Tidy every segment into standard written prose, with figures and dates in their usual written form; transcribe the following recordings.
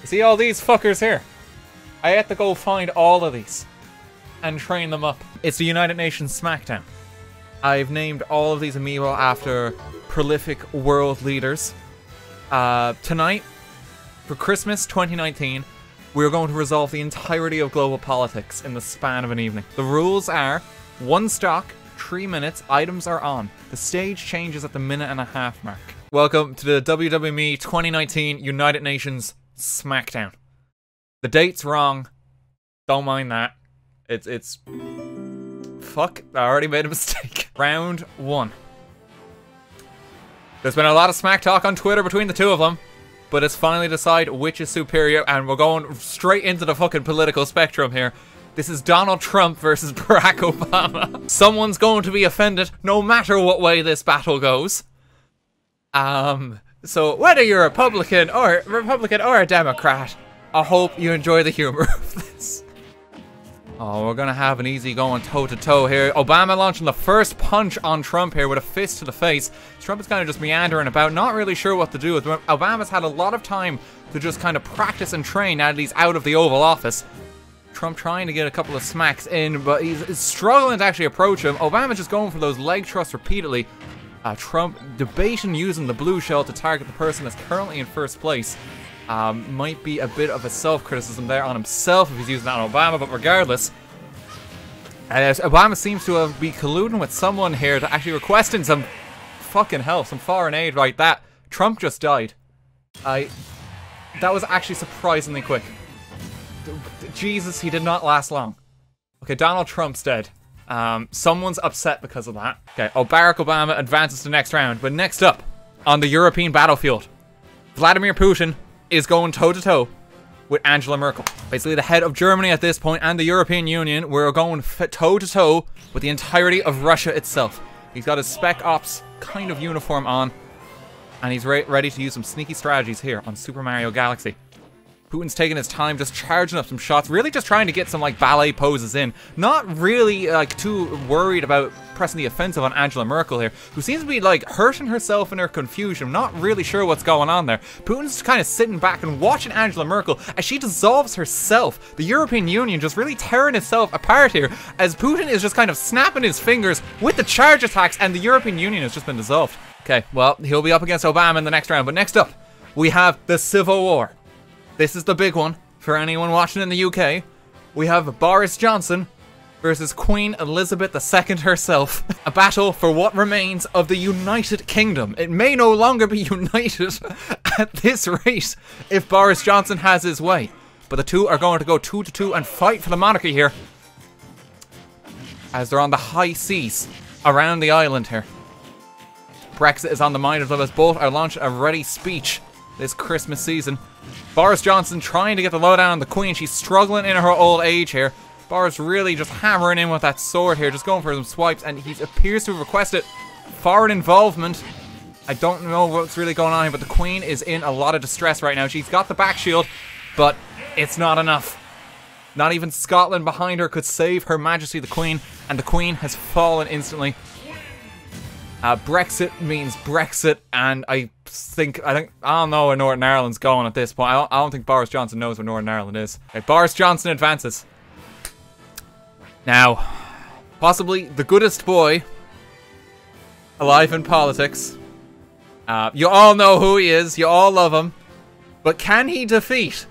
See all these fuckers here? I had to go find all of these and train them up. It's the United Nations Smackdown. I've named all of these amiibo after prolific world leaders. Tonight, for Christmas 2019, we're going to resolve the entirety of global politics in the span of an evening. The rules are 1 stock, 3 minutes, items are on. The stage changes at the 1.5-minute mark. Welcome to the WWMii 2019 United Nations Smackdown. The date's wrong. Don't mind that. It's... Fuck, I already made a mistake. Round 1. There's been a lot of smack talk on Twitter between the two of them, but it's finally decided which is superior, and we're going straight into the fucking political spectrum here. This is Donald Trump versus Barack Obama. Someone's going to be offended no matter what way this battle goes. So whether you're a Republican or a Democrat, I hope you enjoy the humor of this. Oh, we're gonna have an easy going toe-to-toe here. Obama launching the first punch on Trump here with a fist to the face. Trump is kind of just meandering about, not really sure what to do. Obama's had a lot of time to just kind of practice and train now that he's out of the Oval Office. Trump trying to get a couple of smacks in, but he's struggling to actually approach him. Obama's just going for those leg thrusts repeatedly. Trump debating using the blue shell to target the person that's currently in first place. Might be a bit of a self-criticism there on himself if he's using that on Obama, but regardless, Obama seems to be colluding with someone here to actually requesting some fucking help, some foreign aid. Right, that Trump just died. That was actually surprisingly quick. Jesus, he did not last long. Okay, Donald Trump's dead. Someone's upset because of that. Okay, Barack Obama advances to the next round, but next up on the European battlefield, Vladimir Putin is going toe-to-toe with Angela Merkel. Basically the head of Germany at this point and the European Union. We're going toe-to-toe with the entirety of Russia itself. He's got his Spec Ops kind of uniform on, and he's ready to use some sneaky strategies here on Super Mario Galaxy. Putin's taking his time, just charging up some shots, really just trying to get some like ballet poses in. Not really like too worried about pressing the offensive on Angela Merkel here, who seems to be like hurting herself in her confusion, not really sure what's going on there. Putin's kind of sitting back and watching Angela Merkel as she dissolves herself. The European Union just really tearing itself apart here, as Putin is just kind of snapping his fingers with the charge attacks, and the European Union has just been dissolved. Okay, well, he'll be up against Obama in the next round, but next up, we have the Civil War. This is the big one for anyone watching in the UK. We have Boris Johnson versus Queen Elizabeth II herself. A battle for what remains of the United Kingdom. It may no longer be united at this rate if Boris Johnson has his way. But the two are going to go toe-to-toe and fight for the monarchy here, as they're on the high seas around the island here. Brexit is on the mind of them, as both are launching a ready speech this Christmas season. Boris Johnson trying to get the lowdown on the Queen. She's struggling in her old age here. Boris really just hammering in with that sword here, just going for some swipes, and he appears to have requested foreign involvement. I don't know what's really going on here, but the Queen is in a lot of distress right now. She's got the back shield, but it's not enough. Not even Scotland behind her could save Her Majesty the Queen, and the Queen has fallen instantly. Brexit means Brexit, and I don't know where Northern Ireland's going at this point. I don't think Boris Johnson knows where Northern Ireland is. Okay, Boris Johnson advances. Now, possibly the goodest boy alive in politics. You all know who he is. You all love him. But can he defeat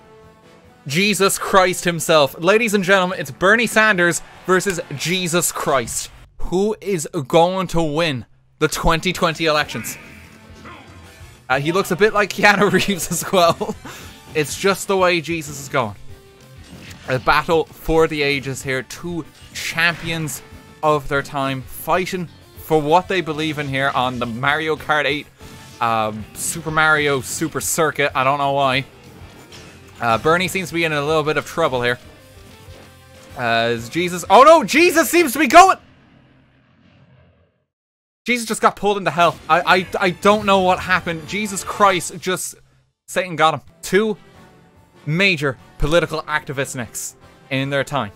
Jesus Christ himself? Ladies and gentlemen, it's Bernie Sanders versus Jesus Christ. Who is going to win the 2020 elections? He looks a bit like Keanu Reeves as well. It's just the way Jesus is going. A battle for the ages here. Two champions of their time fighting for what they believe in here on the Mario Kart 8 Super Mario Super Circuit. I don't know why. Bernie seems to be in a little bit of trouble here. Jesus... Oh no! Jesus seems to be going... Jesus just got pulled into hell. I don't know what happened. Jesus Christ, just... Satan got him. Two major political activists next in their time.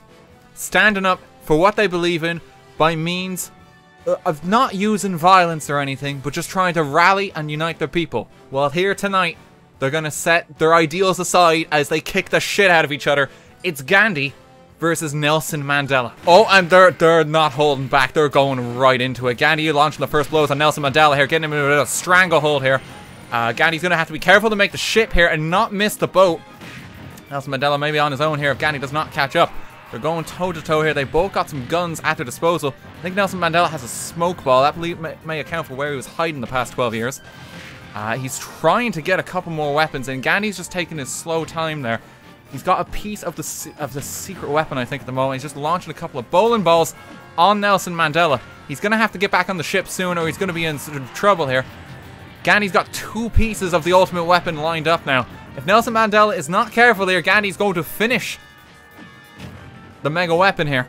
Standing up for what they believe in by means of not using violence or anything, but just trying to rally and unite their people. Well, here tonight, They're going to set their ideals aside as they kick the shit out of each other. It's Gandhi versus Nelson Mandela. Oh, and they're not holding back. They're going right into it. Gandhi launching the first blows on Nelson Mandela here, getting him in a stranglehold here. Gandhi's going to have to be careful to make the ship here and not miss the boat. Nelson Mandela may be on his own here if Gandhi does not catch up. They're going toe-to-toe here. They both got some guns at their disposal. I think Nelson Mandela has a smoke ball. That may account for where he was hiding the past 12 years. He's trying to get a couple more weapons, and Gandhi's just taking his slow time there. He's got a piece of the secret weapon, I think, at the moment. He's just launching a couple of bowling balls on Nelson Mandela. He's going to have to get back on the ship soon, or he's going to be in trouble here. Gandhi's got 2 pieces of the ultimate weapon lined up now. If Nelson Mandela is not careful here, Gandhi's going to finish the mega weapon here.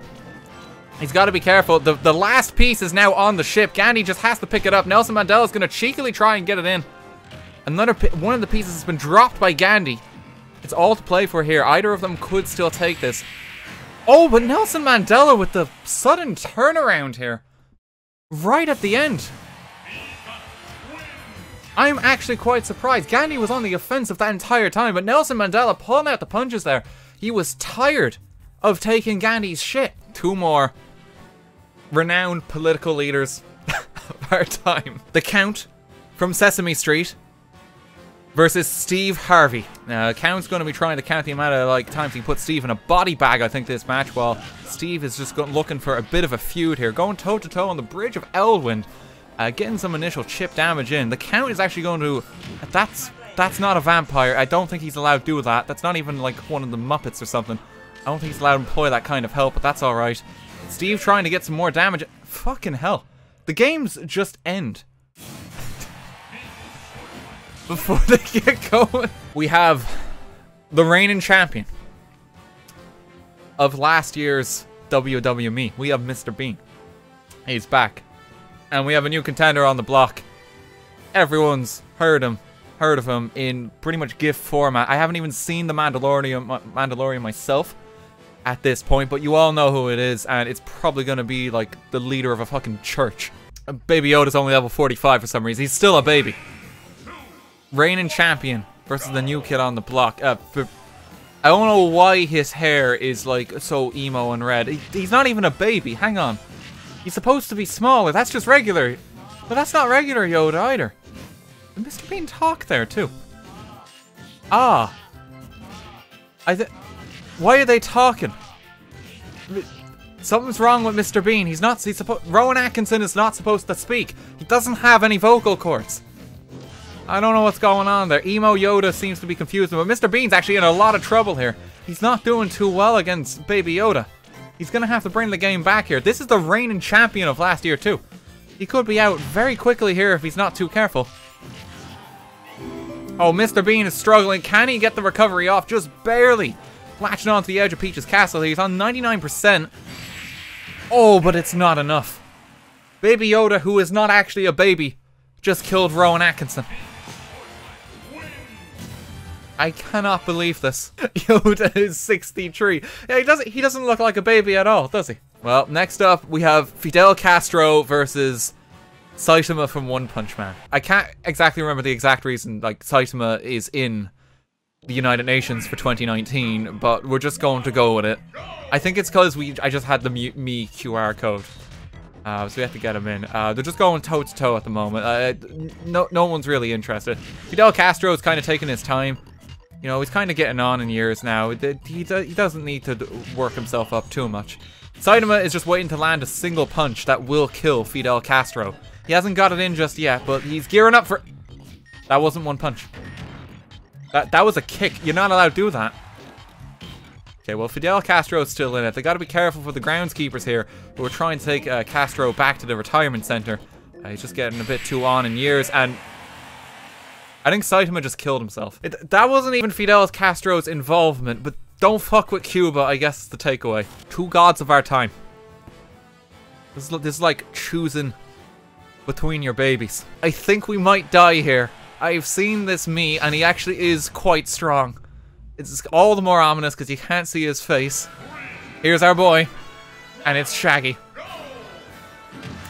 He's got to be careful. The last piece is now on the ship. Gandhi just has to pick it up. Nelson Mandela is going to cheekily try and get it in. One of the pieces has been dropped by Gandhi. It's all to play for here. Either of them could still take this. Oh, but Nelson Mandela with the sudden turnaround here. Right at the end. I'm actually quite surprised. Gandhi was on the offensive that entire time, but Nelson Mandela pulling out the punches there. He was tired of taking Gandhi's shit. 2 more renowned political leaders of our time. The Count from Sesame Street versus Steve Harvey. Now, Count's going to be trying to count the amount of times he put Steve in a body bag, I think, this match, while Steve is just looking for a bit of a feud here. Going toe-to-toe on the bridge of Elwind. Getting some initial chip damage in. The Count is actually going to... That's not a vampire. I don't think he's allowed to do that. That's not even like one of the Muppets or something. I don't think he's allowed to employ that kind of help, but that's alright. Steve trying to get some more damage. Fucking hell. The games just end. Before they get going. We have the reigning champion of last year's WWMii. We have Mr. Bean. He's back. And we have a new contender on the block. Everyone's heard of him in pretty much GIF format. I haven't even seen the Mandalorian myself at this point, but you all know who it is, and it's probably going to be like the leader of a fucking church. Baby Yoda's only level 45 for some reason. He's still a baby. Reigning champion versus the new kid on the block. I don't know why his hair is like so emo and red. He's not even a baby. Hang on. He's supposed to be smaller. That's just regular. But that's not regular Yoda either. Did Mr. Bean talk there too? Ah. Why are they talking? Something's wrong with Mr. Bean. Rowan Atkinson is not supposed to speak. He doesn't have any vocal cords. I don't know what's going on there. Emo Yoda seems to be confused, but Mr. Bean's actually in a lot of trouble here. He's not doing too well against Baby Yoda. He's going to have to bring the game back here. This is the reigning champion of last year too. He could be out very quickly here if he's not too careful. Oh, Mr. Bean is struggling. Can he get the recovery off? Just barely. Latching onto the edge of Peach's castle. He's on 99%. Oh, but it's not enough. Baby Yoda, who is not actually a baby, just killed Rowan Atkinson. I cannot believe this. Yoda is 63. Yeah, he doesn't look like a baby at all, does he? Well, next up we have Fidel Castro versus Saitama from One Punch Man. I can't exactly remember the exact reason Saitama is in the United Nations for 2019, but we're just going to go with it. I think it's because I just had the Mii QR code. So we have to get him in. They're just going toe-to-toe at the moment. No one's really interested. Fidel Castro is kind of taking his time. You know, he's kind of getting on in years now. He doesn't need to work himself up too much. Saitama is just waiting to land a single punch that will kill Fidel Castro. He hasn't got it in just yet, but he's gearing up for... That wasn't one punch. That was a kick. You're not allowed to do that. Okay, well, Fidel Castro's still in it. They got to be careful for the groundskeepers here, who are trying to take Castro back to the retirement center. He's just getting a bit too on in years, and I think Saitama just killed himself. That wasn't even Fidel Castro's involvement, but don't fuck with Cuba, I guess is the takeaway. 2 gods of our time. This is like choosing between your babies. I think we might die here. I've seen this Mii, and he actually is quite strong. It's all the more ominous because you can't see his face. Here's our boy, and it's Shaggy.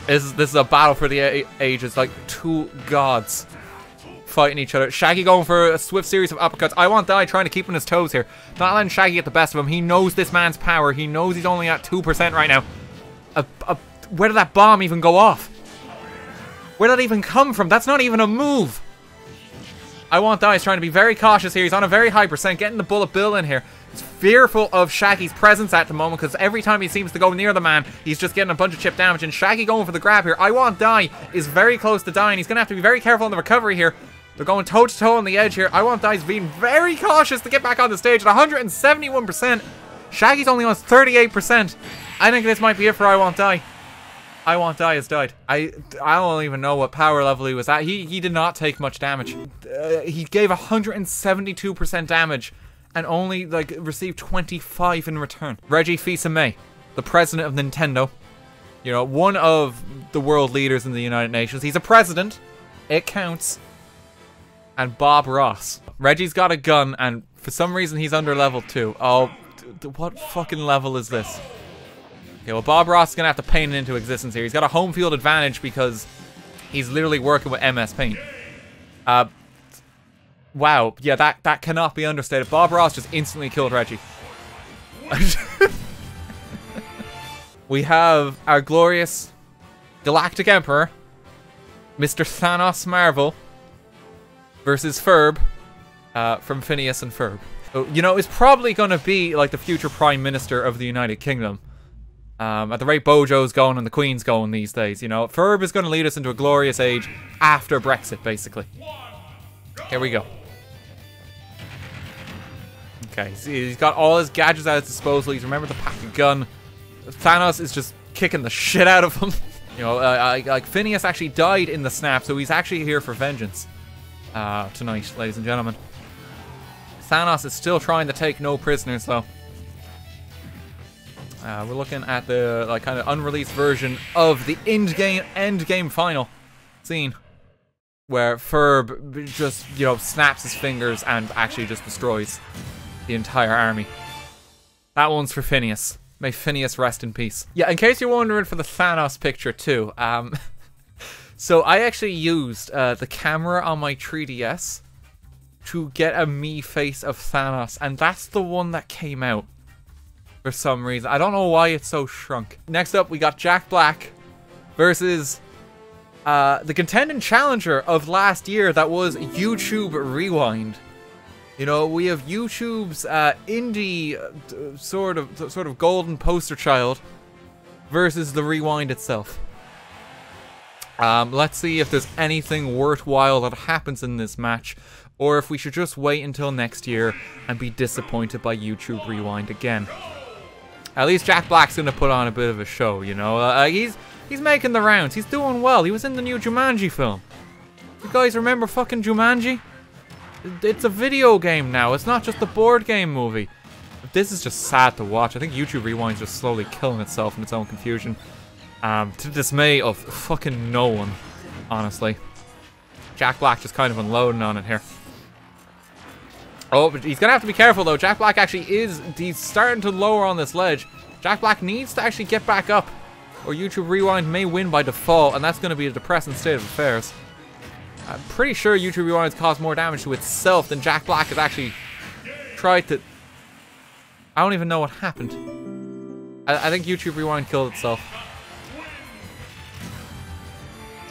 This is a battle for the ages, like 2 gods fighting each other. Shaggy going for a swift series of uppercuts. I Want Die trying to keep on his toes here. Not letting Shaggy get the best of him. He knows this man's power. He knows he's only at 2% right now. Where did that bomb even go off? Where did that even come from? That's not even a move. I Want Die is trying to be very cautious here. He's on a very high percent, getting the bullet bill in here. He's fearful of Shaggy's presence at the moment because every time he seems to go near the man, he's just getting a bunch of chip damage. And Shaggy going for the grab here. I Want Die is very close to dying. He's going to have to be very careful on the recovery here. They're going toe-to-toe on the edge here. I Want Die is being very cautious to get back on the stage at 171%. Shaggy's only on 38%. I think this might be it for I Want Die. I Want Die has died. I don't even know what power level he was at. He did not take much damage. He gave 172% damage and only like received 25 in return. Reggie Fils-Aimé, the president of Nintendo, you know, one of the world leaders in the United Nations. He's a president. It counts. And Bob Ross. Reggie's got a gun and for some reason he's under level 2. Oh, what fucking level is this? Okay, well, Bob Ross is going to have to paint it into existence here. He's got a home field advantage because he's literally working with MS Paint. Wow. Yeah, that cannot be understated. Bob Ross just instantly killed Reggie. We have our glorious Galactic Emperor, Mr. Thanos Marvel, versus Ferb from Phineas and Ferb. So, you know, it's probably going to be like the future Prime Minister of the United Kingdom. At the rate Bojo's going and the Queen's going these days, you know. Ferb is going to lead us into a glorious age after Brexit, basically. Here we go. Okay, he's got all his gadgets at his disposal. He's remembered to pack a gun. Thanos is just kicking the shit out of him. You know, like Phineas actually died in the snap, so he's actually here for vengeance tonight, ladies and gentlemen. Thanos is still trying to take no prisoners, though. We're looking at the like kind of unreleased version of the end game final scene where Ferb just, you know, snaps his fingers and actually just destroys the entire army. That one's for Phineas. May Phineas rest in peace. Yeah, in case you're wondering for the Thanos picture too, so I actually used the camera on my 3DS to get a Mii face of Thanos, and that's the one that came out. For some reason. I don't know why it's so shrunk. Next up, we got Jack Black versus the contending challenger of last year that was YouTube Rewind. You know, we have YouTube's indie sort of golden poster child versus the Rewind itself. Let's see if there's anything worthwhile that happens in this match, or if we should just wait until next year and be disappointed by YouTube Rewind again. At least Jack Black's gonna put on a bit of a show, you know. He's making the rounds. He's doing well. He was in the new Jumanji film. You guys remember fucking Jumanji? It's a video game now. It's not just a board game movie. This is just sad to watch. I think YouTube Rewind's just slowly killing itself in its own confusion. To the dismay of fucking no one, honestly. Jack Black just kind of unloading on it here. Oh, but he's gonna have to be careful though. Jack Black actually he's starting to lower on this ledge. Jack Black needs to actually get back up, or YouTube Rewind may win by default, and that's gonna be a depressing state of affairs. I'm pretty sure YouTube Rewind has caused more damage to itself than Jack Black has actually tried to... I don't even know what happened. I think YouTube Rewind killed itself.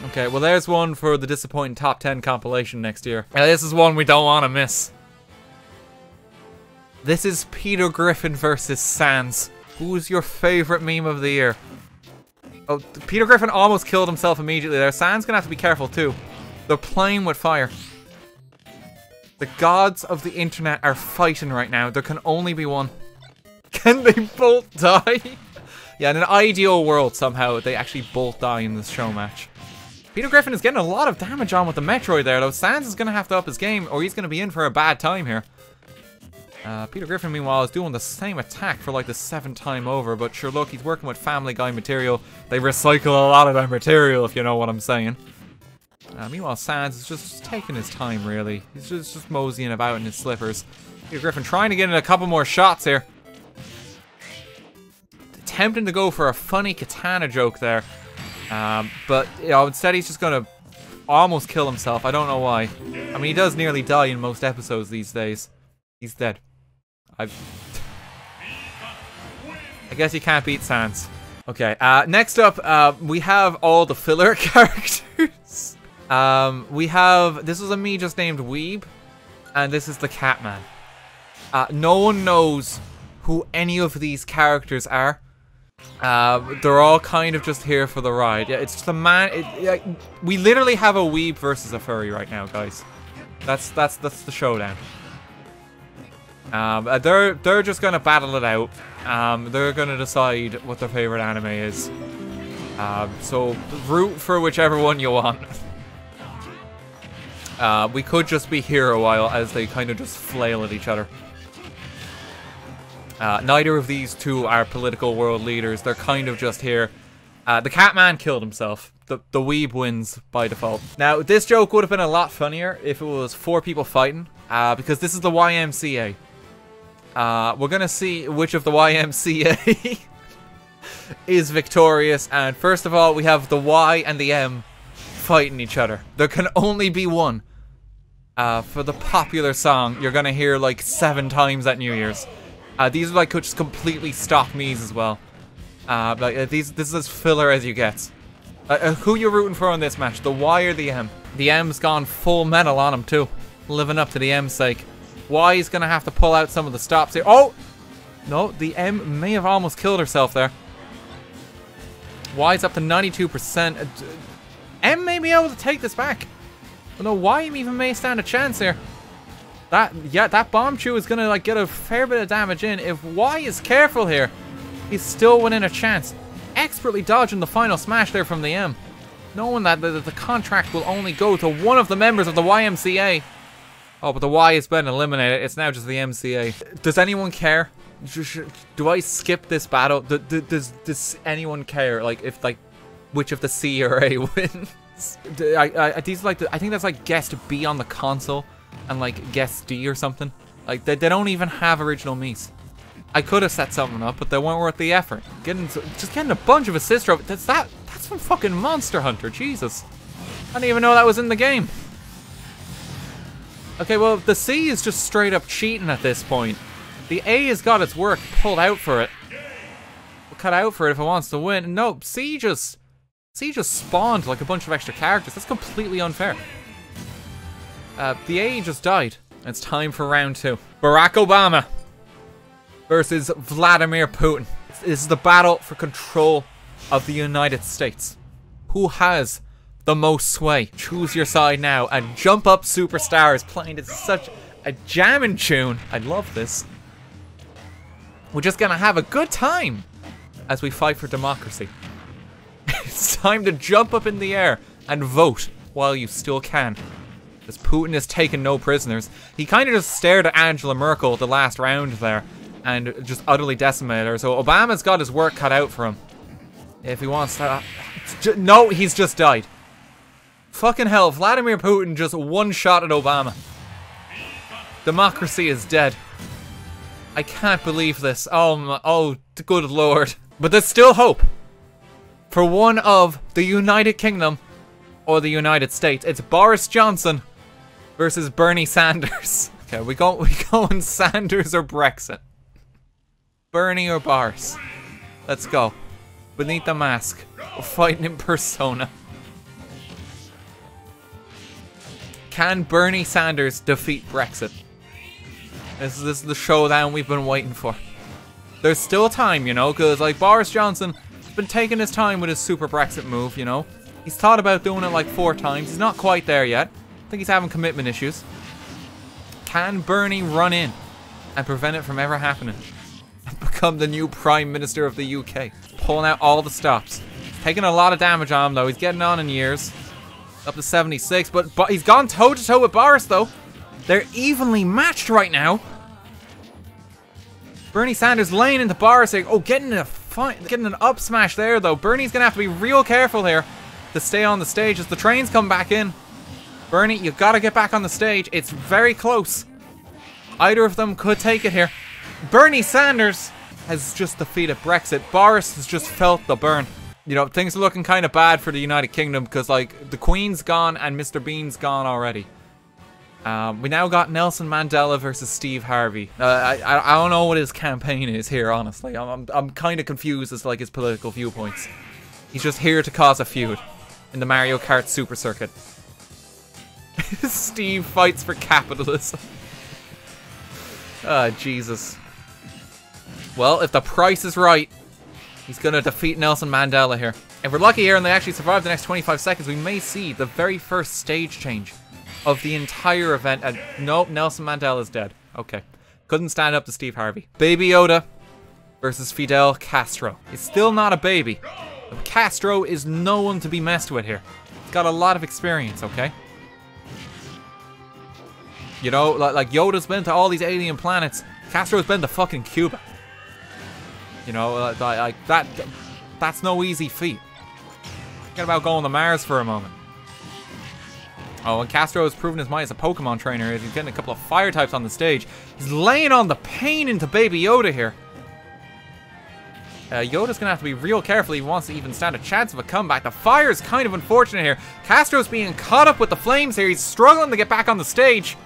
Okay, well there's one for the disappointing top 10 compilation next year. This is one we don't want to miss. This is Peter Griffin versus Sans. Who's your favorite meme of the year? Oh, Peter Griffin almost killed himself immediately there. Sans gonna have to be careful too. They're playing with fire. The gods of the internet are fighting right now. There can only be one. Can they both die? Yeah, in an ideal world somehow they actually both die in this show match. Peter Griffin is getting a lot of damage on with the Metroid there though. Sans is gonna have to up his game or he's gonna be in for a bad time here. Peter Griffin, meanwhile, is doing the same attack for like the 7th time over, but sure, look, he's working with Family Guy material. They recycle a lot of that material, if you know what I'm saying. Meanwhile, Sans is just taking his time, really. He's just moseying about in his slippers. Peter Griffin trying to get in a couple more shots here. Attempting to go for a funny katana joke there. But, you know, instead he's just going to almost kill himself. I don't know why. I mean, he does nearly die in most episodes these days. He's dead. I guess you can't beat Sans. Okay, next up, we have all the filler characters. We have, this is a me just named Weeb, and this is the Catman. No one knows who any of these characters are. They're all kind of just here for the ride. Yeah, it's just a man. We literally have a Weeb versus a furry right now, guys. That's the showdown. They're just gonna battle it out. They're gonna decide what their favorite anime is. So root for whichever one you want. We could just be here a while as they kind of just flail at each other. Neither of these two are political world leaders. They're kind of just here. The Catman killed himself. The Weeb wins by default. Now, this joke would have been a lot funnier if it was 4 people fighting. Because this is the YMCA. We're gonna see which of the YMCA is victorious. And first of all, we have the Y and the M fighting each other. There can only be one. For the popular song, you're gonna hear like 7 times at New Year's. These are like just completely stock me's as well. This is as filler as you get. Who you rooting for in this match? The Y or the M? The M's gone full metal on him too. Living up to the M's sake. Y's gonna have to pull out some of the stops here. Oh! No, the M may have almost killed herself there. Y's up to 92%. M may be able to take this back. But no, Y even may stand a chance here. That bomb chew is gonna like get a fair bit of damage in. If Y is careful here, he's still winning a chance. Expertly dodging the final smash there from the M. Knowing that the contract will only go to one of the members of the YMCA. Oh, but the Y has been eliminated. It's now just the MCA. Does anyone care? Do I skip this battle? Does anyone care? Like, if like, which of the C or A wins? These like I think that's like guest B on the console, and like guest D or something. Like they don't even have original Mii's. I could have set something up, but they weren't worth the effort. Just getting a bunch of assist trophies. That's from fucking Monster Hunter. Jesus, I didn't even know that was in the game. Okay, well, the C is just straight up cheating at this point. The A has got its work pulled out for it. We'll cut out for it if it wants to win. No, C just spawned like a bunch of extra characters. That's completely unfair. The A just died. It's time for round 2. Barack Obama versus Vladimir Putin. This is the battle for control of the United States. Who has the most sway? Choose your side now. And Jump Up Superstar is playing. It's such a jamming tune. I love this. We're just gonna have a good time as we fight for democracy. It's time to jump up in the air and vote while you still can. Because Putin has taken no prisoners. He kind of just stared at Angela Merkel the last round there and just utterly decimated her. So Obama's got his work cut out for him. If he wants to... No, he's just died. Fucking hell, Vladimir Putin just one-shot at Obama. Democracy is dead. I can't believe this. Oh, good lord. But there's still hope. For one of the United Kingdom or the United States. It's Boris Johnson versus Bernie Sanders. Okay, we going Sanders or Brexit? Bernie or Boris? Let's go. Beneath the mask. We're fighting in persona. Can Bernie Sanders defeat Brexit? This is the showdown we've been waiting for. There's still time, you know, because like Boris Johnson has been taking his time with his super Brexit move, you know. He's thought about doing it like 4 times. He's not quite there yet. I think he's having commitment issues. Can Bernie run in and prevent it from ever happening? And become the new Prime Minister of the UK? Pulling out all the stops. Taking a lot of damage on him though. He's getting on in years. Up to 76, but he's gone toe-to-toe with Boris though. They're evenly matched right now. Bernie Sanders laying into Boris. Oh, getting an up smash there though. Bernie's gonna have to be real careful here to stay on the stage as the trains come back in. Bernie, you gotta get back on the stage. It's very close. Either of them could take it here. Bernie Sanders has just defeated Brexit. Boris has just felt the burn. You know, things are looking kind of bad for the United Kingdom because, like, the Queen's gone and Mr. Bean's gone already. We now got Nelson Mandela versus Steve Harvey. I don't know what his campaign is here, honestly. I'm kind of confused as to, like, his political viewpoints. He's just here to cause a feud in the Mario Kart Super Circuit. Steve fights for capitalism. Ah, Jesus. Well, if the price is right, he's going to defeat Nelson Mandela here. If we're lucky here and they actually survive the next 25 seconds, we may see the very first stage change of the entire event. And nope, Nelson Mandela's dead. Okay. Couldn't stand up to Steve Harvey. Baby Yoda versus Fidel Castro. He's still not a baby. But Castro is no one to be messed with here. He's got a lot of experience, okay? You know, like Yoda's been to all these alien planets. Castro's been to fucking Cuba. You know, like that's no easy feat. Forget about going to Mars for a moment. Oh, and Castro has proven his might as a Pokemon trainer. He's getting a couple of fire types on the stage. He's laying on the pain into Baby Yoda here. Yoda's gonna have to be real careful if he wants to even stand a chance of a comeback. The fire is kind of unfortunate here. Castro's being caught up with the flames here. He's struggling to get back on the stage.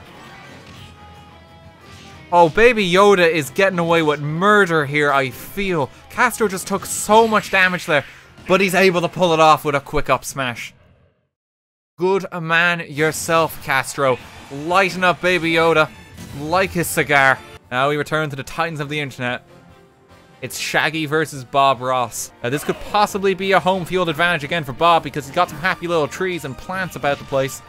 Oh, Baby Yoda is getting away with murder here, I feel. Castro just took so much damage there, but he's able to pull it off with a quick up smash. Good man yourself, Castro. Lighten up Baby Yoda like his cigar. Now we return to the titans of the internet. It's Shaggy versus Bob Ross. Now this could possibly be a home field advantage again for Bob because he's got some happy little trees and plants about the place.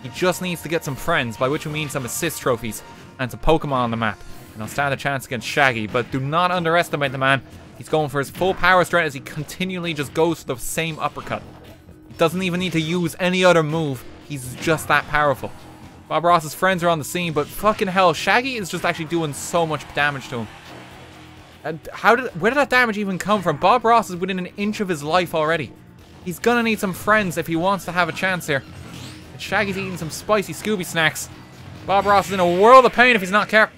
He just needs to get some friends, by which we mean some assist trophies and some Pokemon on the map. And he'll stand a chance against Shaggy, but do not underestimate the man. He's going for his full power strat as he continually just goes for the same uppercut. He doesn't even need to use any other move. He's just that powerful. Bob Ross's friends are on the scene, but fucking hell, Shaggy is just actually doing so much damage to him. And where did that damage even come from? Bob Ross is within an inch of his life already. He's gonna need some friends if he wants to have a chance here. And Shaggy's eating some spicy Scooby snacks. Bob Ross is in a world of pain if he's not careful.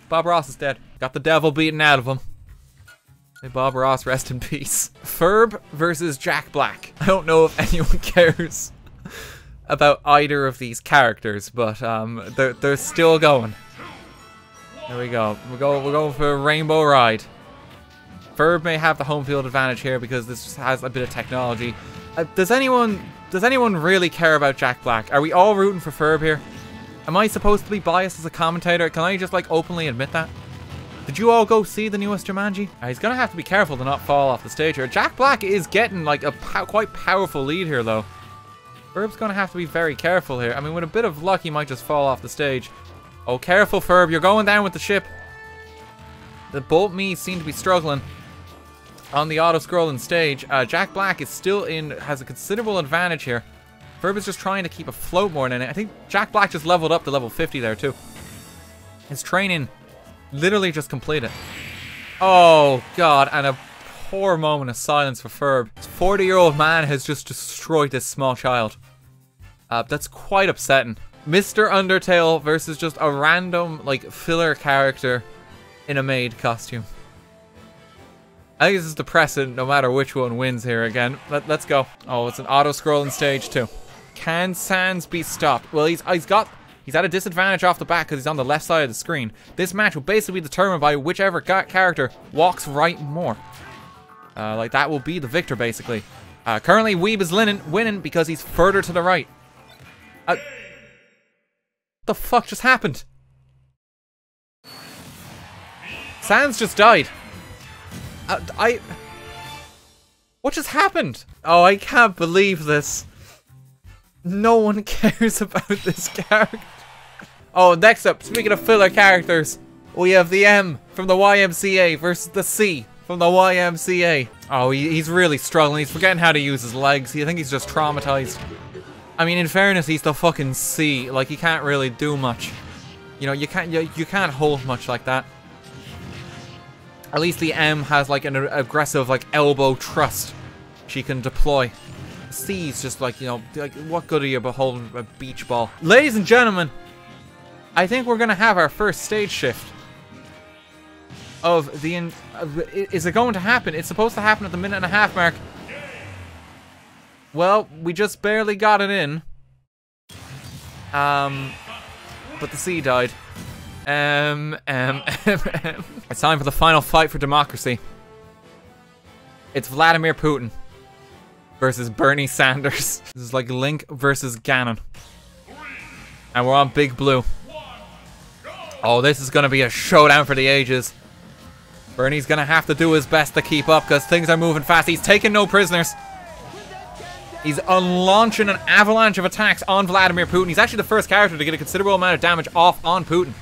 Bob Ross is dead. Got the devil beaten out of him. May Bob Ross rest in peace. Ferb versus Jack Black. I don't know if anyone cares about either of these characters, but they're still going. There we go. We're going for a rainbow ride. Ferb may have the home field advantage here because this has a bit of technology. Does anyone really care about Jack Black? Are we all rooting for Ferb here? Am I supposed to be biased as a commentator? Can I just like openly admit that? Did you all go see the newest Jumanji? He's gonna have to be careful to not fall off the stage here. Jack Black is getting like a quite powerful lead here though. Ferb's gonna have to be very careful here. I mean, with a bit of luck, he might just fall off the stage. Oh, careful, Ferb. You're going down with the ship. The WWMii seem to be struggling on the auto-scrolling stage. Jack Black is still has a considerable advantage here. Ferb is just trying to keep afloat more than it. I think Jack Black just leveled up to level 50 there too. His training literally just completed. Oh, God. And a poor moment of silence for Ferb. This 40-year-old man has just destroyed this small child. That's quite upsetting. Mr. Undertale versus just a random, like, filler character in a maid costume. I think this is depressing no matter which one wins here again. Let's go. Oh, it's an auto-scrolling stage too. Can Sans be stopped? Well, he's at a disadvantage off the bat because he's on the left side of the screen. This match will basically be determined by whichever character walks right more. Like, that will be the victor, basically. Currently, Weeb is winning because he's further to the right. What the fuck just happened? Sans just died. What just happened? Oh, I can't believe this. No one cares about this character. Oh, next up, speaking of filler characters, we have the M from the YMCA versus the C from the YMCA. Oh, he's really struggling. He's forgetting how to use his legs. I think he's just traumatized. I mean, in fairness, he's the fucking C. Like, he can't really do much. You know, you can't hold much like that. At least the M has like an aggressive like elbow thrust she can deploy. C's just like, you know, like what good are you about holding a beach ball? Ladies and gentlemen, I think we're gonna have our first stage shift of the is it going to happen? It's supposed to happen at the minute and a half mark. Well, we just barely got it in. But the C died. It's time for the final fight for democracy. It's Vladimir Putin versus Bernie Sanders. This is like Link versus Ganon. And we're on Big Blue. Oh, this is going to be a showdown for the ages. Bernie's going to have to do his best to keep up because things are moving fast. He's taking no prisoners. He's launching an avalanche of attacks on Vladimir Putin. He's actually the first character to get a considerable amount of damage off on Putin.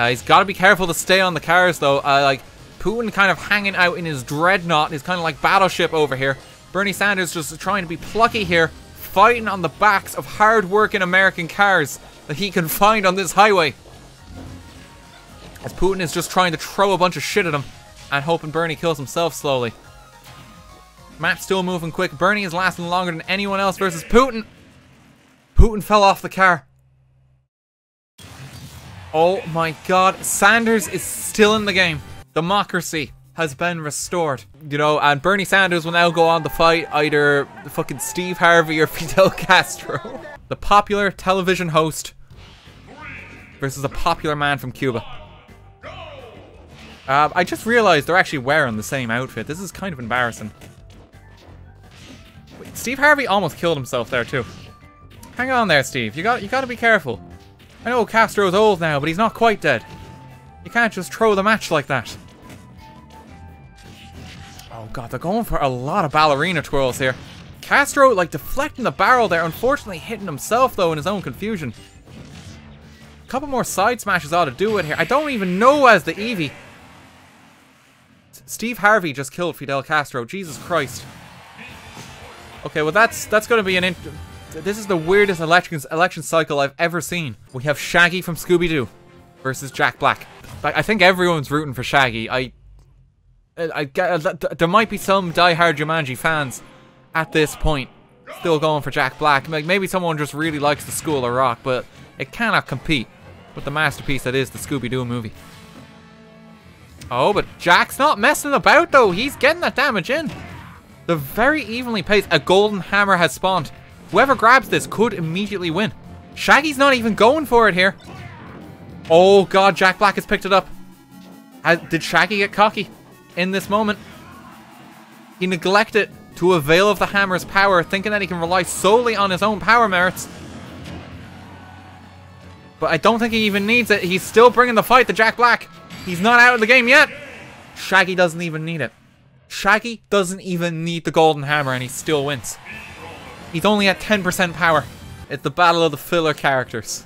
He's got to be careful to stay on the cars, though. Like, Putin kind of hanging out in his dreadnought. He's kind of like battleship over here. Bernie Sanders just trying to be plucky here, fighting on the backs of hard-working American cars that he can find on this highway. As Putin is just trying to throw a bunch of shit at him and hoping Bernie kills himself slowly. Map's still moving quick. Bernie is lasting longer than anyone else versus Putin. Putin fell off the car. Oh my god. Sanders is still in the game. Democracy has been restored. You know, and Bernie Sanders will now go on to fight either fucking Steve Harvey or Fidel Castro. The popular television host versus a popular man from Cuba. I just realized they're actually wearing the same outfit. This is kind of embarrassing. Wait, Steve Harvey almost killed himself there too. Hang on there, Steve. You got to be careful. I know Castro's old now, but he's not quite dead. You can't just throw the match like that. Oh god, they're going for a lot of ballerina twirls here. Castro, like, deflecting the barrel there, unfortunately hitting himself, though, in his own confusion. A couple more side smashes ought to do it here. I don't even know as the Eevee. Steve Harvey just killed Fidel Castro. Jesus Christ. Okay, well, that's going to be an... This is the weirdest election cycle I've ever seen. We have Shaggy from Scooby-Doo versus Jack Black. I think everyone's rooting for Shaggy. There might be some die-hard Jumanji fans at this point still going for Jack Black. Like, maybe someone just really likes the School of Rock, but it cannot compete with the masterpiece that is the Scooby-Doo movie. Oh, but Jack's not messing about, though. He's getting that damage in. They're very evenly paced. A golden hammer has spawned. Whoever grabs this could immediately win. Shaggy's not even going for it here. Oh god, Jack Black has picked it up. Did Shaggy get cocky in this moment? He neglected to avail of the hammer's power, thinking that he can rely solely on his own power merits. But I don't think he even needs it. He's still bringing the fight to Jack Black. He's not out of the game yet. Shaggy doesn't even need it. Shaggy doesn't even need the golden hammer and he still wins. He's only at 10% power. It's the battle of the filler characters.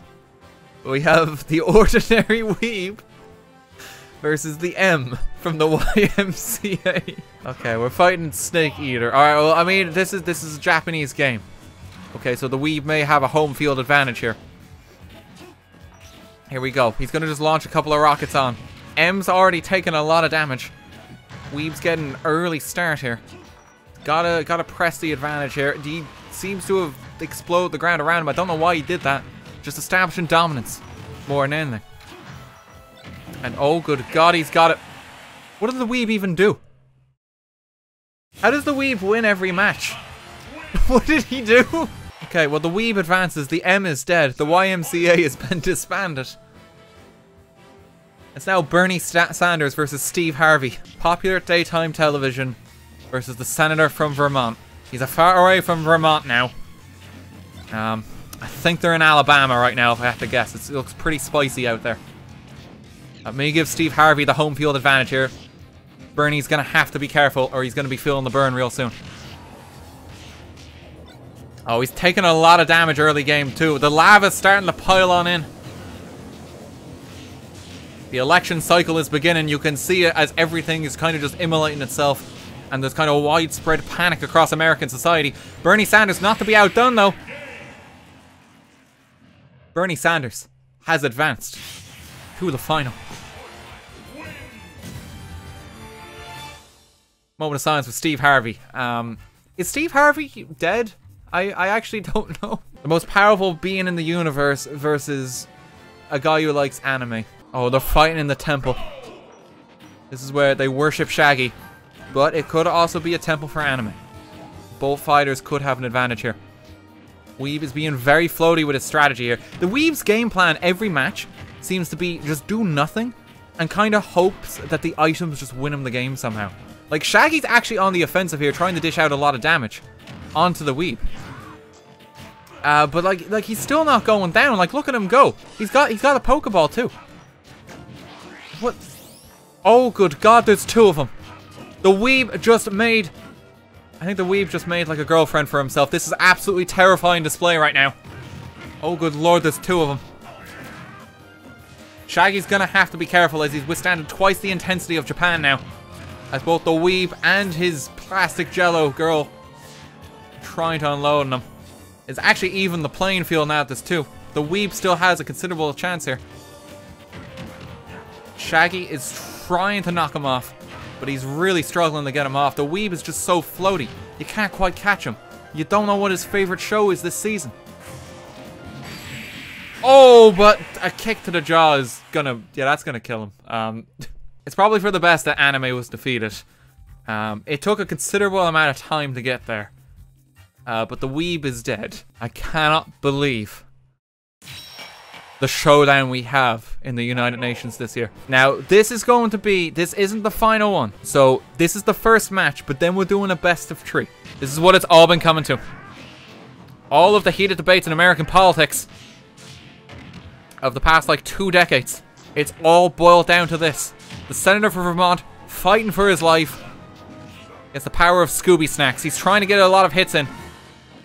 We have the ordinary weeb versus the M from the YMCA. Okay, we're fighting Snake Eater. Alright, well, I mean, this is a Japanese game. Okay, so the weeb may have a home field advantage here. Here we go. He's gonna just launch a couple of rockets on. M's already taken a lot of damage. Weeb's getting an early start here. Gotta press the advantage here. He seems to have exploded the ground around him. I don't know why he did that. Just establishing dominance more than anything. And oh good god, he's got it. What does the weeb even do? How does the weeb win every match? What did he do? Okay, well the weeb advances. The M is dead. The YMCA has been disbanded. It's now Bernie Sanders versus Steve Harvey. Popular daytime television versus the senator from Vermont. He's a far away from Vermont now. I think they're in Alabama right now, if I have to guess. It looks pretty spicy out there. Let me give Steve Harvey the home field advantage here. Bernie's going to have to be careful or he's going to be feeling the burn real soon. Oh, he's taking a lot of damage early game too. The lava's starting to pile on in. The election cycle is beginning. You can see it as everything is kind of just immolating itself. And there's kind of widespread panic across American society. Bernie Sanders not to be outdone though. Bernie Sanders has advanced to the final. Moment of silence with Steve Harvey. Is Steve Harvey dead? I actually don't know. The most powerful being in the universe versus a guy who likes anime. Oh, they're fighting in the temple. This is where they worship Shaggy. but it could also be a temple for anime. Both fighters could have an advantage here. Weeb is being very floaty with his strategy here. The Weeb's game plan every match seems to be just do nothing and kind of hopes that the items just win him the game somehow. Like, Shaggy's actually on the offensive here, trying to dish out a lot of damage onto the Weeb. But like he's still not going down. Like, look at him go. He's got a Pokeball too. What? Oh, good God, there's two of them. The Weeb just made... I think the Weeb just made like a girlfriend for himself. This is absolutely terrifying display right now. Oh, good Lord, there's two of them. Shaggy's gonna have to be careful as he's withstanding twice the intensity of Japan now. As both the Weeb and his plastic jello girl trying to unload on him. It's actually even the playing field now at this too. The Weeb still has a considerable chance here. Shaggy is trying to knock him off, but he's really struggling to get him off. The Weeb is just so floaty. You can't quite catch him. You don't know what his favorite show is this season. Oh, but a kick to the jaw is gonna... Yeah, that's gonna kill him. It's probably for the best that anime was defeated. It took a considerable amount of time to get there. But the Weeb is dead. I cannot believe the showdown we have in the United Nations this year. Now, this is going to be... This isn't the final one. So, this is the first match, but then we're doing a best of 3. This is what it's all been coming to. All of the heated debates in American politics of the past, like, 2 decades. It's all boiled down to this. The senator for Vermont fighting for his life. It's the power of Scooby Snacks. He's trying to get a lot of hits in.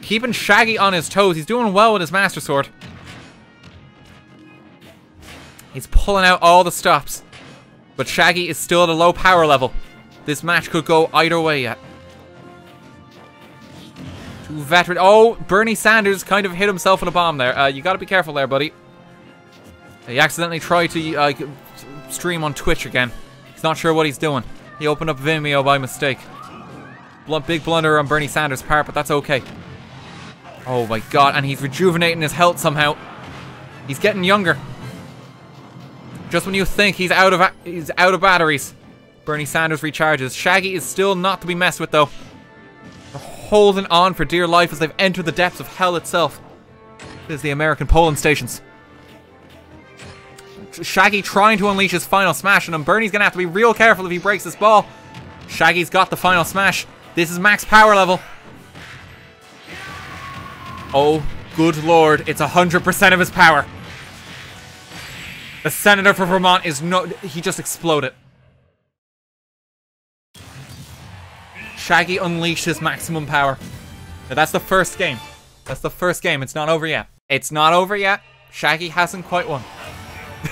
Keeping Shaggy on his toes. He's doing well with his Master Sword. He's pulling out all the stops. But Shaggy is still at a low power level. This match could go either way yet. Two veterans. Oh, Bernie Sanders kind of hit himself with a bomb there. You gotta be careful there, buddy. He accidentally tried to stream on Twitch again. He's not sure what he's doing. He opened up Vimeo by mistake. Big blunder on Bernie Sanders' part, but that's okay. Oh my God, and he's rejuvenating his health somehow. He's getting younger. Just when you think he's out of batteries, Bernie Sanders recharges. Shaggy is still not to be messed with though. They're holding on for dear life as they've entered the depths of hell itself. This is the American polling stations. Shaggy trying to unleash his final smash on him. Bernie's gonna have to be real careful if he breaks this ball. Shaggy's got the final smash. This is max power level. Oh, good Lord. It's 100% of his power. The senator for Vermont is no... He just exploded. Shaggy unleashed his maximum power. Now, that's the first game. That's the first game. It's not over yet. It's not over yet. Shaggy hasn't quite won.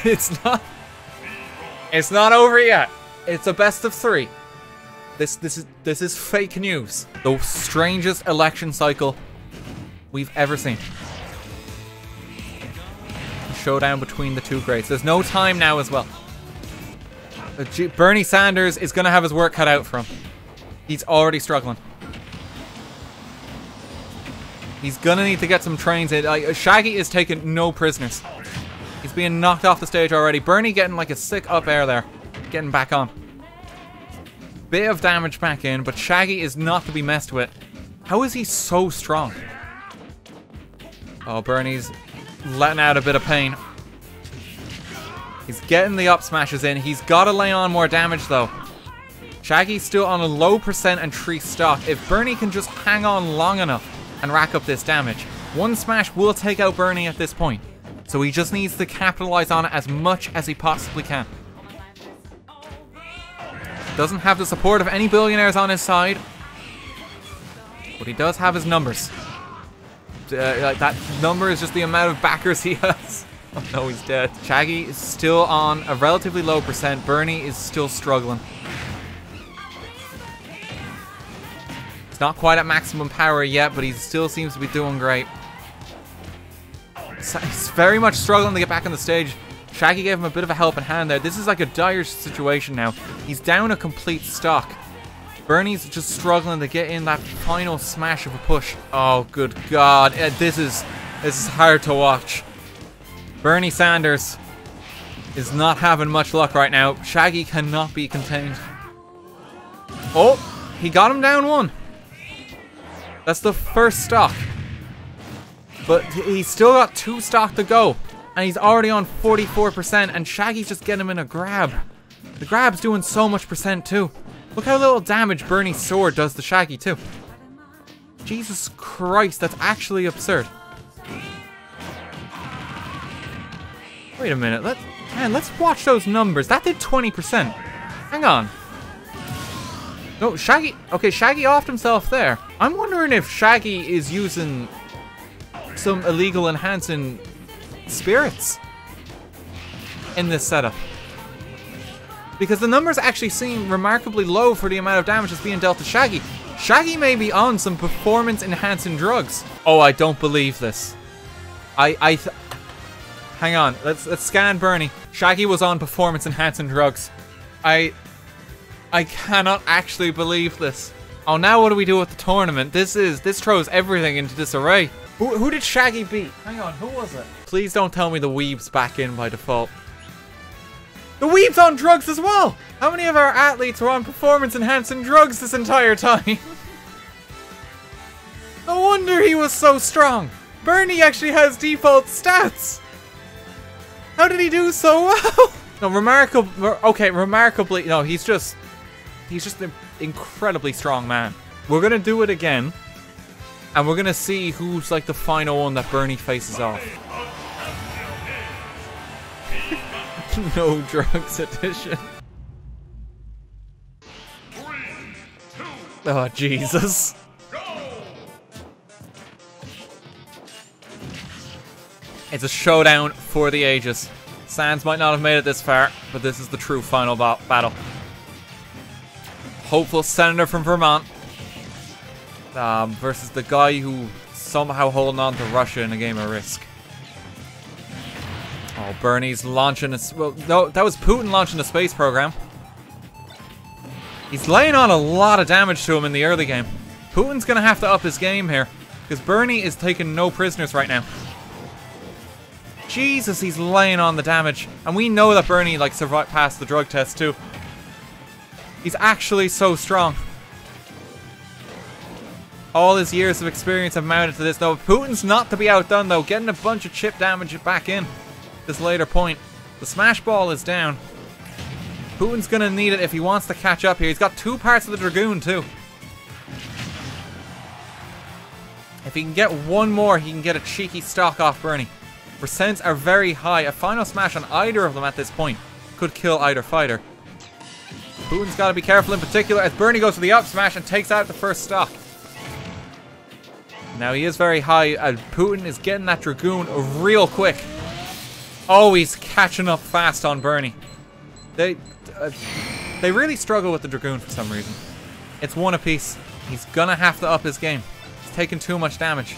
It's not over yet. It's a best of 3. This is fake news. The strangest election cycle we've ever seen. Showdown between the two greats. There's no time now as well. Bernie Sanders is going to have his work cut out for him. He's already struggling. He's going to need to get some trains in. Shaggy is taking no prisoners. He's being knocked off the stage already. Bernie getting like a sick up air there. Getting back on. Bit of damage back in, but Shaggy is not to be messed with. How is he so strong? Oh, Bernie's letting out a bit of pain. He's getting the up smashes in. He's got to lay on more damage though. Shaggy's still on a low percent and 3 stock. If Bernie can just hang on long enough and rack up this damage, one smash will take out Bernie at this point. So he just needs to capitalize on it as much as he possibly can. Doesn't have the support of any billionaires on his side, but he does have his numbers. That number is just the amount of backers he has. Oh no, he's dead. Shaggy is still on a relatively low percent. Bernie is still struggling. He's not quite at maximum power yet, but he still seems to be doing great. He's very much struggling to get back on the stage. Shaggy gave him a bit of a helping hand there. This is like a dire situation now. He's down a complete stock. Bernie's just struggling to get in that final smash of a push. Oh, good God. This is hard to watch. Bernie Sanders is not having much luck right now. Shaggy cannot be contained. Oh, he got him down one. That's the first stock. But he's still got 2 stock to go. And he's already on 44%. And Shaggy's just getting him in a grab. The grab's doing so much percent too. Look how little damage Bernie's sword does to Shaggy too. Jesus Christ, that's actually absurd. Wait a minute, let's watch those numbers. That did 20%. Hang on. No, Shaggy, okay, Shaggy offed himself there. I'm wondering if Shaggy is using some illegal enhancing spirits in this setup. Because the numbers actually seem remarkably low for the amount of damage that's being dealt to Shaggy. Shaggy may be on some performance enhancing drugs. Oh, I don't believe this. Hang on, let's scan Bernie. Shaggy was on performance enhancing drugs. I cannot actually believe this. Oh, now what do we do with the tournament? This throws everything into disarray. Who did Shaggy beat? Hang on, who was it? Please don't tell me the Weeb's back in by default. The Weeb's on drugs as well! How many of our athletes were on performance enhancing drugs this entire time? No wonder he was so strong! Bernie actually has default stats! How did he do so well? No, remarkably, no, he's just an incredibly strong man. We're gonna do it again, and we're gonna see who's like the final one that Bernie faces off. No drugs edition. Oh, Jesus. It's a showdown for the ages. Sans might not have made it this far, but this is the true final battle. Hopeful senator from Vermont versus the guy who somehow holding on to Russia in a game of Risk. Oh, Bernie's launching a... Well, no, that was Putin launching the space program. He's laying on a lot of damage to him in the early game. Putin's going to have to up his game here, because Bernie is taking no prisoners right now. Jesus, he's laying on the damage. And we know that Bernie, like, survived past the drug test, too. He's actually so strong. All his years of experience have mounted to this. Though Putin's not to be outdone, though. Getting a bunch of chip damage back in this later point. The smash ball is down. Putin's gonna need it if he wants to catch up here. He's got 2 parts of the Dragoon too. If he can get one more, he can get a cheeky stock off Bernie. Percents are very high. A final smash on either of them at this point could kill either fighter. Putin's got to be careful in particular as Bernie goes for the up smash and takes out the first stock. Now he is very high and Putin is getting that Dragoon real quick. Oh, he's catching up fast on Bernie. They really struggle with the Dragoon for some reason. It's one apiece. He's gonna have to up his game. He's taking too much damage.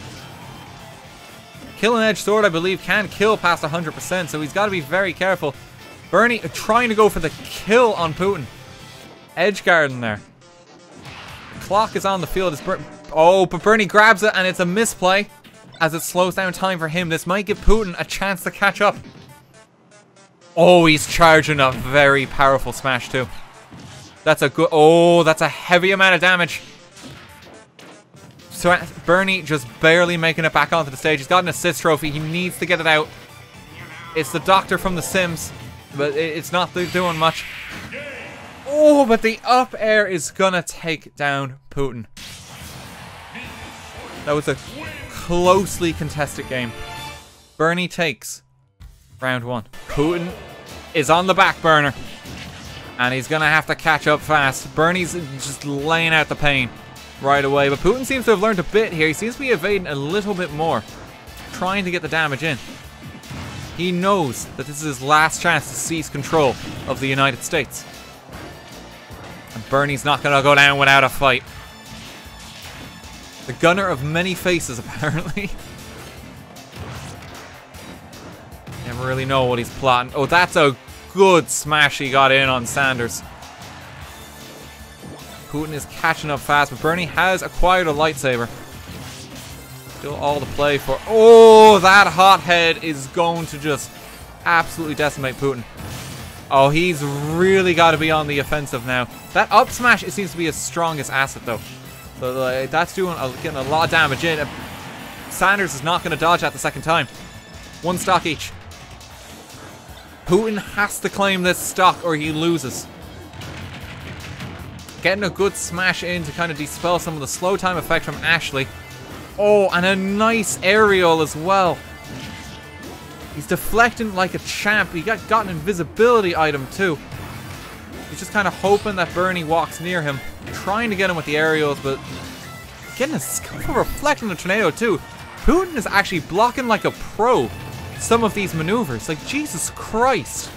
Killing Edge Sword, I believe, can kill past 100%, so he's got to be very careful. Bernie trying to go for the kill on Putin. Edge guarding there. The clock is on the field. Oh, but Bernie grabs it, and it's a misplay as it slows down time for him. This might give Putin a chance to catch up. Oh, he's charging a very powerful smash too. That's a good... Oh, that's a heavy amount of damage. So Bernie just barely making it back onto the stage. He's got an assist trophy. He needs to get it out. It's the doctor from The Sims, but it's not doing much. Oh, but the up air is gonna take down Putin. That was a closely contested game. Bernie takes round 1. Putin is on the back burner, and he's gonna have to catch up fast. Bernie's just laying out the pain right away, but Putin seems to have learned a bit here. He seems to be evading a little bit more, trying to get the damage in. He knows that this is his last chance to seize control of the United States. And Bernie's not gonna go down without a fight. The gunner of many faces, apparently. Never really know what he's plotting. Oh, that's a good smash he got in on Sanders. Putin is catching up fast, but Bernie has acquired a lightsaber. Still all to play for. Oh, that hothead is going to just absolutely decimate Putin. Oh, he's really got to be on the offensive now. That up smash, it seems to be his strongest asset, though. So that's getting a lot of damage in. Sanders is not going to dodge that the second time. One stock each. Putin has to claim this stock or he loses. Getting a good smash in to kind of dispel some of the slow time effect from Ashley. Oh, and a nice aerial as well. He's deflecting like a champ. He got an invisibility item too. He's just kind of hoping that Bernie walks near him. Trying to get him with the aerials, but getting a reflecting the tornado too. Putin is actually blocking like a pro some of these maneuvers. Like, Jesus Christ.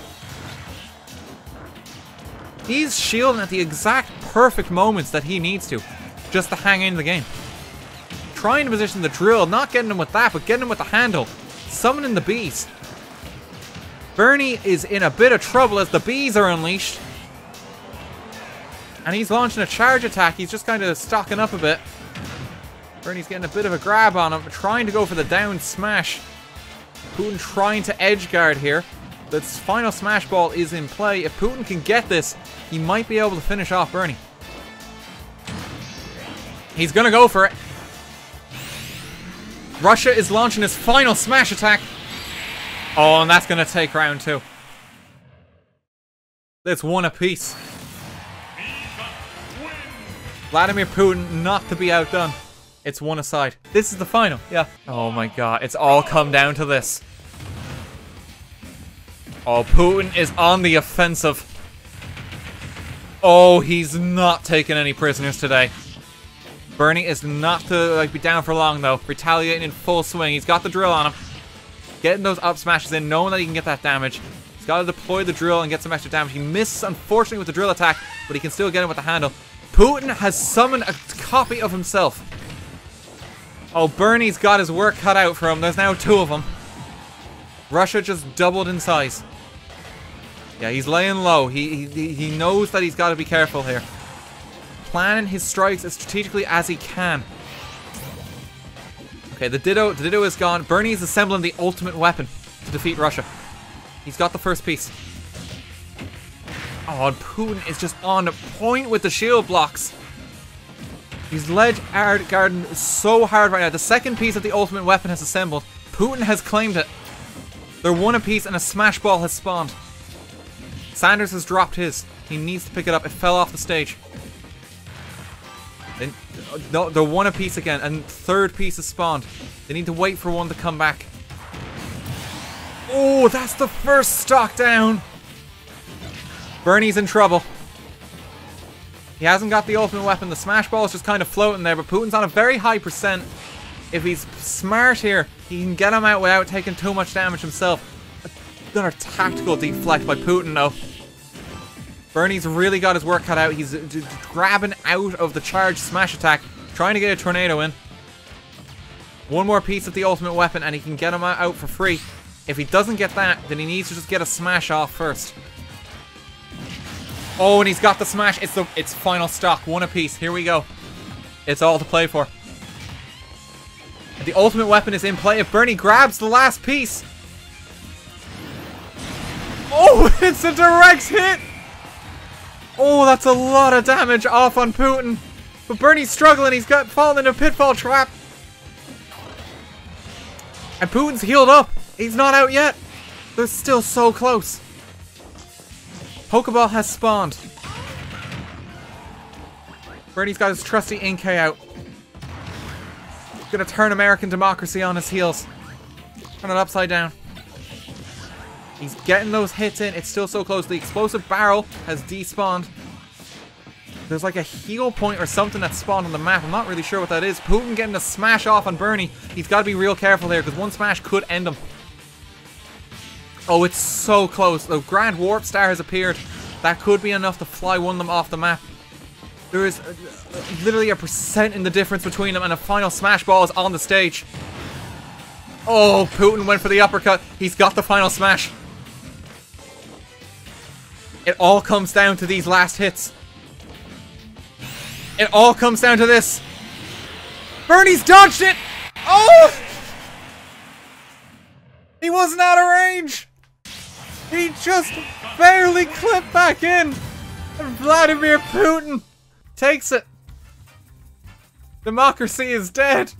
He's shielding at the exact perfect moments that he needs to, just to hang in the game. Trying to position the drill, not getting him with that, but getting him with the handle. Summoning the bees. Bernie is in a bit of trouble as the bees are unleashed. And he's launching a charge attack. He's just kind of stocking up a bit. Bernie's getting a bit of a grab on him, trying to go for the down smash. Putin trying to edge guard here. The final smash ball is in play. If Putin can get this, he might be able to finish off Bernie. He's gonna go for it. Russia is launching his final smash attack. Oh, and that's gonna take round 2. It's one apiece. Vladimir Putin not to be outdone. It's one aside. This is the final, yeah. Oh my god, it's all come down to this. Oh, Putin is on the offensive. Oh, he's not taking any prisoners today. Bernie is not to be down for long though. Retaliating in full swing. He's got the drill on him. Getting those up smashes in, knowing that he can get that damage. He's got to deploy the drill and get some extra damage. He misses, unfortunately, with the drill attack, but he can still get him with the handle. Putin has summoned a copy of himself. Oh, Bernie's got his work cut out for him. There's now 2 of them. Russia just doubled in size. Yeah, he's laying low. He knows that he's got to be careful here. Planning his strikes as strategically as he can. Okay, the Ditto is gone. Bernie's assembling the ultimate weapon to defeat Russia. He's got the first piece. Oh, and Putin is just on point with the shield blocks. He's ledge guarding so hard right now. The second piece of the ultimate weapon has assembled. Putin has claimed it. They're one apiece and a smash ball has spawned. Sanders has dropped his. He needs to pick it up. It fell off the stage. No, they're one apiece again, and third piece has spawned. They need to wait for one to come back. Oh, that's the first stock down. Bernie's in trouble. He hasn't got the ultimate weapon. The smash ball is just kind of floating there, but Putin's on a very high percent. If he's smart here, he can get him out without taking too much damage himself. Another tactical deflect by Putin, though. Bernie's really got his work cut out. He's grabbing out of the charged smash attack, trying to get a tornado in. One more piece of the ultimate weapon and he can get him out for free. If he doesn't get that, then he needs to just get a smash off first. Oh, and he's got the smash. It's final stock, one apiece. Here we go. It's all to play for. The ultimate weapon is in play. If Bernie grabs the last piece. Oh, it's a direct hit. Oh, that's a lot of damage off on Putin. But Bernie's struggling. He's got fallen into a pitfall trap. And Putin's healed up. He's not out yet. They're still so close. Pokeball has spawned. Bernie's got his trusty NK out. Gonna turn American democracy on his heels. Turn it upside down. He's getting those hits in. It's still so close. The explosive barrel has despawned. There's like a heal point or something that spawned on the map. I'm not really sure what that is. Putin getting a smash off on Bernie. He's got to be real careful here because one smash could end him. Oh, it's so close. The Grand Warp Star has appeared. That could be enough to fly one of them off the map. There is literally a percent in the difference between them, and a final smash ball is on the stage. Oh, Putin went for the uppercut. He's got the final smash. It all comes down to these last hits. It all comes down to this. Bernie's dodged it! Oh! He wasn't out of range! He just barely clipped back in. And Vladimir Putin takes it. Democracy is dead.